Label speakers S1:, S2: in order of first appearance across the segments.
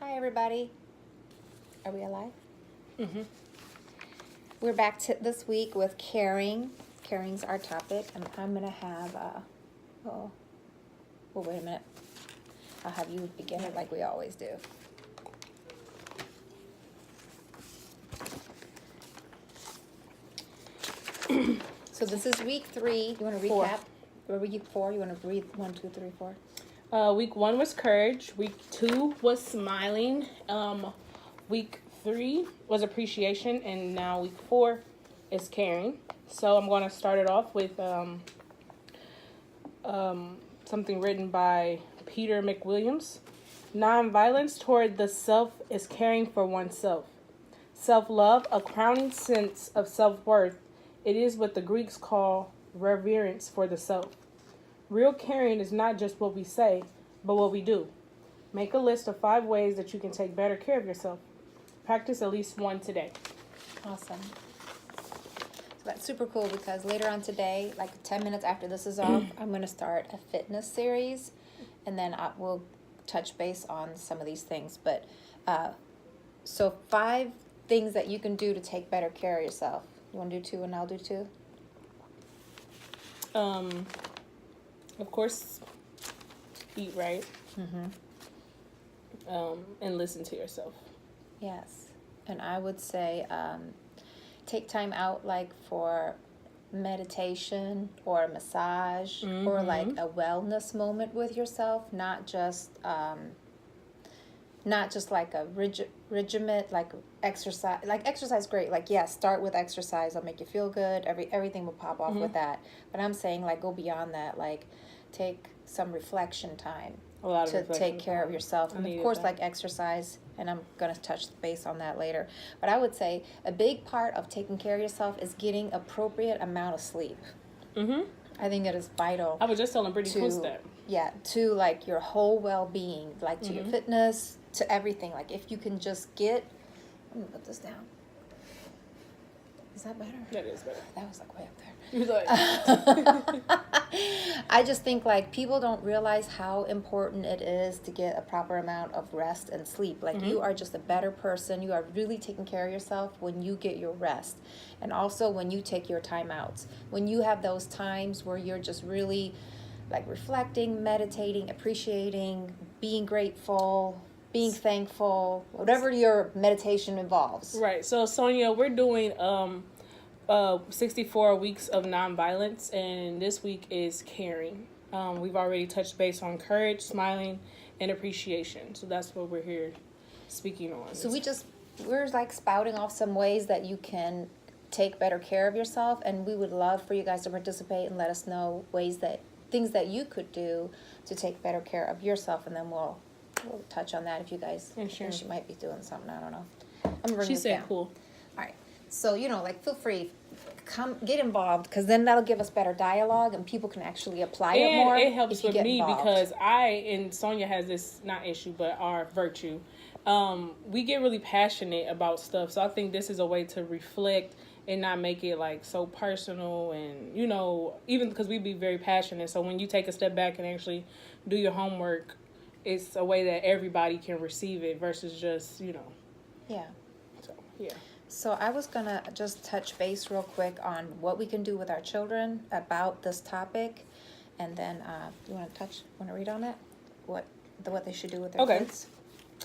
S1: Hi, everybody. Are we alive?
S2: Mm-hmm.
S1: We're back to this week with caring. Caring's our topic, and I'm gonna have. Oh, wait a minute. I'll have you begin it like we always do. So this is week 3. You want to recap? Or week 4? You want to read 1, 2, 3, 4?
S2: Week 1 was courage. Week 2 was smiling. Week 3 was appreciation, and now week 4 is caring. So I'm going to start it off with something written by Peter McWilliams. Nonviolence toward the self is caring for oneself. Self-love, a crowning sense of self-worth. It is what the Greeks call reverence for the self. Real caring is not just what we say, but what we do. Make a list of 5 ways that you can take better care of yourself. Practice at least one today.
S1: Awesome. So that's super cool because later on today, like 10 minutes after this is off, I'm going to start a fitness series, and then we'll touch base on some of these things. But so 5 things that you can do to take better care of yourself. You want to do 2 and I'll do 2?
S2: Of course, eat right. And listen to yourself.
S1: Yes. And I would say take time out like for meditation or a massage or like a wellness moment with yourself, not just like a regimen, like exercise. Like exercise, great. Like yes, start with exercise. It'll make you feel good. Everything will pop off with that. But I'm saying like go beyond that. Like take some reflection time to take care of yourself. And of course, like exercise. And I'm going to touch base on that later. But I would say a big part of taking care of yourself is getting appropriate amount of sleep. I think it is vital.
S2: I was just telling Brittany Post that.
S1: Yeah, to like your whole well-being, like to your fitness, to everything. Like if you can just get, I'm gonna put this down. Is that better?
S2: That is better.
S1: That was like way up there.
S2: You like,
S1: I just think like people don't realize how important it is to get a proper amount of rest and sleep. Like you are just a better person. You are really taking care of yourself when you get your rest. And also when you take your time outs. When you have those times where you're just really like reflecting, meditating, appreciating, being grateful, being thankful, whatever your meditation involves.
S2: Right. So Sonia, we're doing 64 weeks of nonviolence, and this week is caring. We've already touched base on courage, smiling, and appreciation. So that's what we're here speaking on.
S1: So we're like spouting off some ways that you can take better care of yourself, and we would love for you guys to participate and let us know things that you could do to take better care of yourself, and then we'll touch on that if you guys think she might be doing something. I don't know. I'm bringing this down.
S2: Cool.
S1: All right. So, like, feel free, come get involved, because then that'll give us better dialogue, and people can actually apply it more.
S2: And it helps with me
S1: involved.
S2: because and Sonia has this, not issue, but our virtue. We get really passionate about stuff, so I think this is a way to reflect and not make it, like, so personal and, even because we be very passionate. So when you take a step back and actually do your homework, it's a way that everybody can receive it versus just,
S1: Yeah.
S2: So, yeah.
S1: So I was going to just touch base real quick on what we can do with our children about this topic. And then you want to read on it? What they should do with their kids?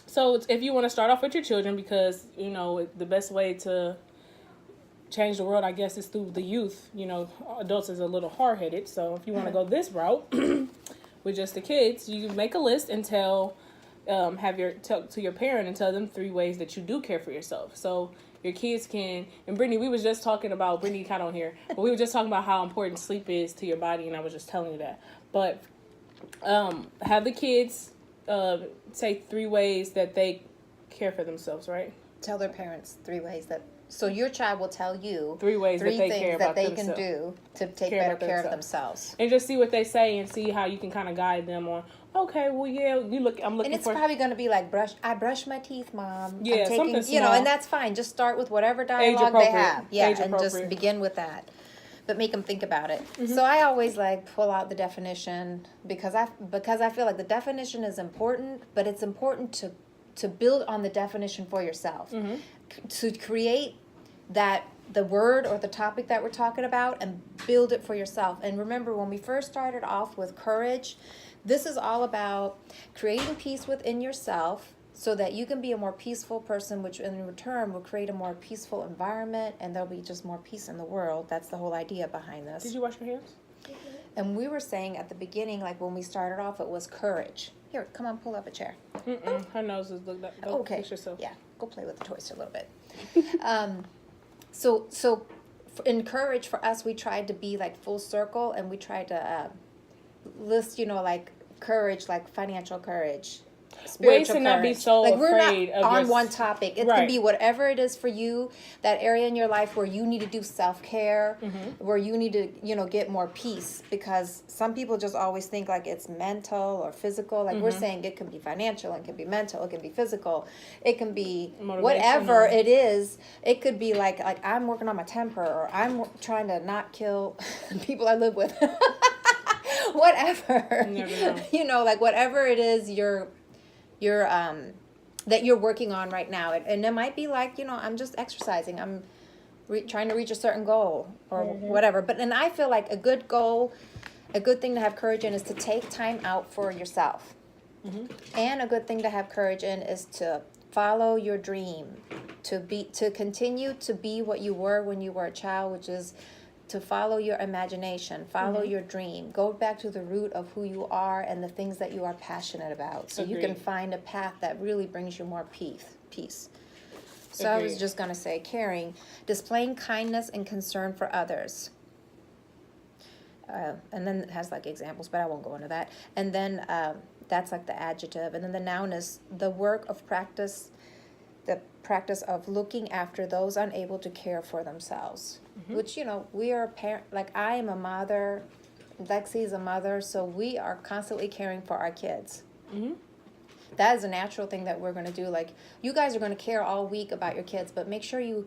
S2: So if you want to start off with your children, because, the best way to change the world, I guess, is through the youth. Adults is a little hard-headed. So if you want to go this route with just the kids, you make a list and tell to your parent and tell them 3 ways that you do care for yourself. So your kids can, and Brittany, we was just talking about, Brittany kind of on here, but we were just talking about how important sleep is to your body, and I was just telling you that. But have the kids say 3 ways that they care for themselves, right?
S1: Tell their parents 3 ways that, so your child will tell you
S2: 3 ways that they care about
S1: themselves. 3 things that they can do to take better care of themselves.
S2: And just see what they say and see how you can kind of guide them on, okay, well, yeah, I'm looking for...
S1: And it's probably going to be like, I brush my teeth, Mom.
S2: Yeah, I'm taking, something small.
S1: And that's fine. Just start with whatever dialogue they have. Yeah, and just begin with that. But make them think about it. So I always pull out the definition because I feel like the definition is important, but it's important to to build on the definition for yourself, to create the word or the topic that we're talking about and build it for yourself. And remember, when we first started off with courage, this is all about creating peace within yourself so that you can be a more peaceful person, which in return will create a more peaceful environment, and there'll be just more peace in the world. That's the whole idea behind this.
S2: Did you wash your hands?
S1: And we were saying at the beginning, like when we started off, it was courage. Here, come on, pull up a chair.
S2: Her nose is looked up.
S1: Okay.
S2: Fix yourself.
S1: Yeah, go play with the toys for a little bit. So in courage for us, we tried to be like full circle, and we tried to list, like courage, like financial courage,
S2: Ways to
S1: spiritual
S2: not be
S1: courage.
S2: so
S1: Like we're
S2: afraid
S1: not
S2: of
S1: on
S2: your-
S1: one topic. It
S2: Right.
S1: can be whatever it is for you, that area in your life where you need to do self-care, where you need to, get more peace, because some people just always think like it's mental or physical. Like we're saying it can be financial, it can be mental, it can be physical, it can be whatever it is. It could be like I'm working on my temper, or I'm trying to not kill people I live with. Whatever.
S2: You never know.
S1: Like whatever it is you're that you're working on right now, and it might be like I'm just exercising, I'm trying to reach a certain goal or whatever. But then I feel like a good goal, a good thing to have courage in is to take time out for yourself, and a good thing to have courage in is to follow your dream, to continue to be what you were when you were a child, which is to follow your imagination, follow your dream, go back to the root of who you are and the things that you are passionate about, so you can find a path that really brings you more peace. So I was just going to say, caring, displaying kindness and concern for others. And then it has like examples, but I won't go into that. And then that's like the adjective. And then the noun is the practice of looking after those unable to care for themselves. Which, we are a parent, like I am a mother, Lexi is a mother, so we are constantly caring for our kids. That is a natural thing that we're going to do. Like, you guys are going to care all week about your kids, but make sure you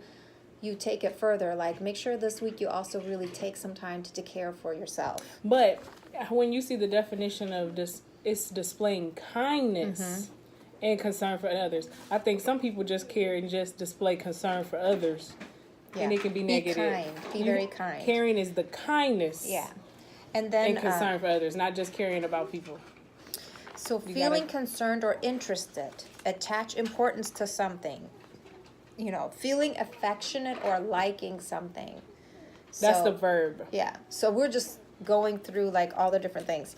S1: take it further. Like, make sure this week you also really take some time to care for yourself.
S2: But when you see the definition of this, it's displaying kindness and concern for others. I think some people just care and just display concern for others. Yeah. And it can be negative.
S1: Be kind. Be very kind.
S2: Caring is the kindness.
S1: Yeah. And then
S2: concern for others, not just caring about people.
S1: So feeling concerned or interested, attach importance to something. Feeling affectionate or liking something.
S2: That's the verb.
S1: Yeah. So we're just going through like all the different things.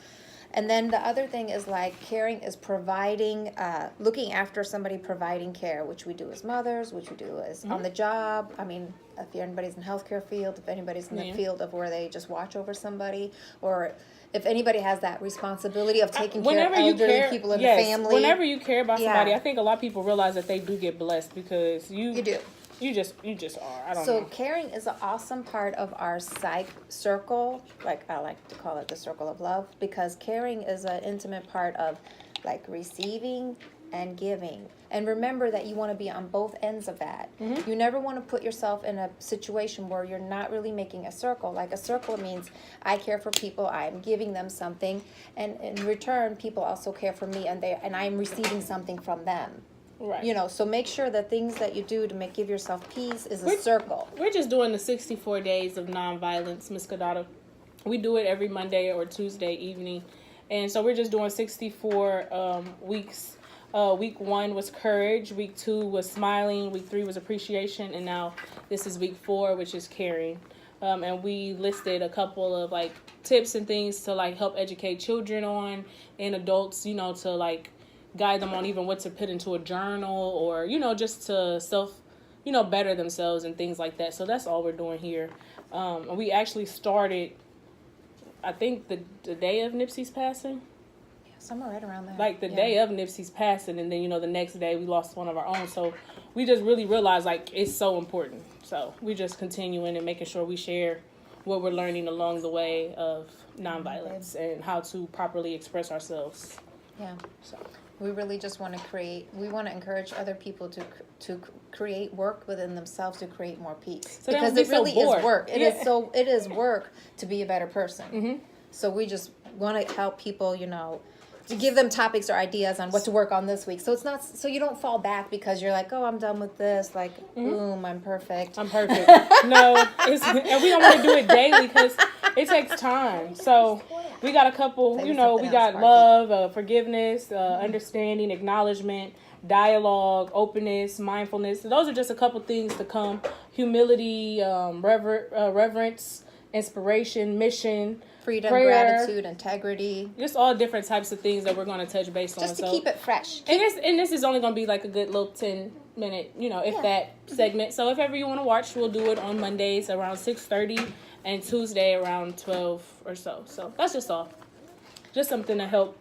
S1: And then the other thing is like caring is providing, looking after somebody, providing care, which we do as mothers, which we do as on the job. I mean, if anybody's in the healthcare field, if anybody's in the field of where they just watch over somebody, or if anybody has that responsibility of taking care of elderly people in the family.
S2: Whenever you care about somebody, I think a lot of people realize that they do get blessed because you do. You just are. I don't know.
S1: So caring is an awesome part of our psych circle. Like I like to call it the circle of love, because caring is an intimate part of like receiving and giving. And remember that you want to be on both ends of that. You never want to put yourself in a situation where you're not really making a circle. Like a circle means I care for people, I'm giving them something, and in return people also care for me, and I'm receiving something from them. Right. So make sure the things that you do to give yourself peace is a circle.
S2: We're just doing the 64 days of nonviolence, Ms. Cadata. We do it every Monday or Tuesday evening. And so we're just doing 64 weeks. Week 1 was courage. Week 2 was smiling. Week 3 was appreciation. And now this is week 4, which is caring. And we listed a couple of like tips and things to like help educate children on, and adults, to like guide them on even what to put into a journal, or just to better themselves and things like that. So that's all we're doing here. And we actually started, I think the day of Nipsey's passing.
S1: Yeah, somewhere right around there.
S2: Like the day of Nipsey's passing, and then the next day we lost one of our own. So we just really realized like it's so important. So we just continuing and making sure we share what we're learning along the way of nonviolence and how to properly express ourselves.
S1: Yeah. So we really just want to encourage other people to create work within themselves to create more peace.
S2: So
S1: because it really is work. It is work to be a better person. So we just want to help people, give them topics or ideas on what to work on this week. So it's not, so you don't fall back because you're like, oh, I'm done with this. Like, boom, I'm perfect.
S2: I'm perfect. No, and we don't want to do it daily because it takes time. So we got a couple,
S1: Say
S2: you know,
S1: something
S2: we got
S1: else,
S2: love, forgiveness, understanding, acknowledgement, dialogue, openness, mindfulness. So those are just a couple things to come. Humility, reverence, inspiration, mission,
S1: Freedom,
S2: prayer,
S1: gratitude, integrity.
S2: just all different types of things that we're going to touch base on.
S1: Just to keep it fresh.
S2: And this is only going to be like a good little 10-minute, you know, if that segment. So if ever you want to watch, we'll do it on Mondays around 6:30 and Tuesday around 12 or so. So that's just all. Just something to help.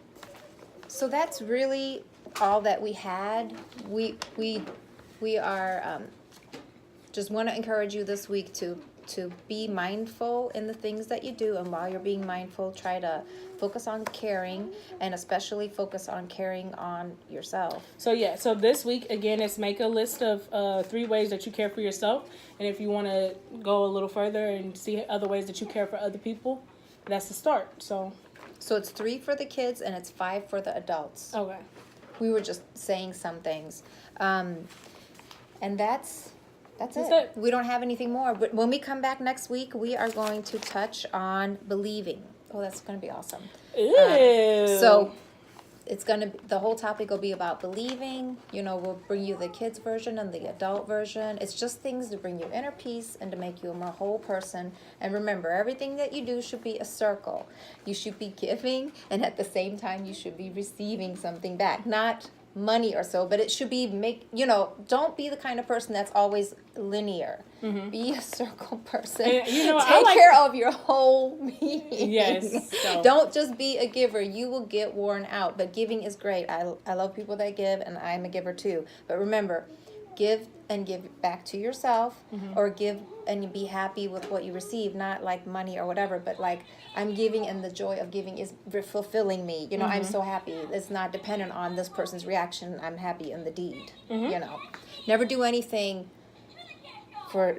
S1: So that's really all that we had. We are just want to encourage you this week to be mindful in the things that you do, and while you're being mindful, try to focus on caring, and especially focus on caring on yourself.
S2: So so this week again, it's make a list of 3 ways that you care for yourself, and if you want to go a little further and see other ways that you care for other people, that's the start. So
S1: it's 3 for the kids and it's 5 for the adults.
S2: okay.
S1: We were just saying some things, and that's it.
S2: it.
S1: We don't have anything more. But when we come back next week, we are going to touch on believing. Oh, that's going to be awesome.
S2: Ew.
S1: So it's the whole topic will be about believing. You know, we'll bring you the kids version and the adult version. It's just things to bring you inner peace and to make you a more whole person. And remember, everything that you do should be a circle. You should be giving, and at the same time, you should be receiving something back. Not money or so, but it should be don't be the kind of person that's always linear. Be a circle person.
S2: And,
S1: take care of your whole being.
S2: Yes. So.
S1: Don't just be a giver. You will get worn out, but giving is great. I love people that give, and I'm a giver too. But remember, give and give back to yourself, or give and be happy with what you receive, not like money or whatever, but like I'm giving and the joy of giving is fulfilling me. I'm so happy. It's not dependent on this person's reaction. I'm happy in the deed. Never do anything for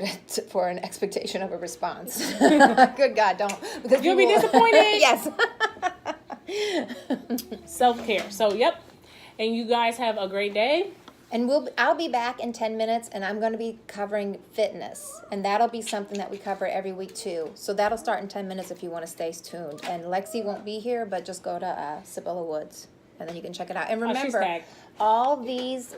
S1: an expectation of a response. Good God, don't. Because
S2: you'll be disappointed.
S1: Yes.
S2: Self-care. So, yep. And you guys have a great day.
S1: And I'll be back in 10 minutes, and I'm going to be covering fitness. And that'll be something that we cover every week, too. So that'll start in 10 minutes if you want to stay tuned. And Lexi won't be here, but just go to Sibylla Woods, and then you can check it out. And remember, all these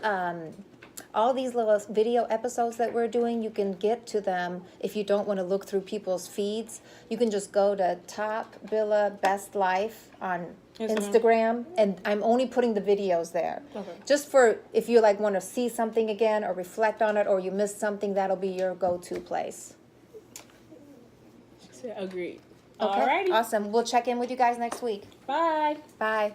S1: little video episodes that we're doing, you can get to them if you don't want to look through people's feeds. You can just go to Top Billa Best Life on Instagram, and I'm only putting the videos there. Okay. Just for if you want to see something again or reflect on it, or you missed something, that'll be your go-to place.
S2: Agreed.
S1: Okay.
S2: Alrighty.
S1: Awesome. We'll check in with you guys next week.
S2: Bye.
S1: Bye.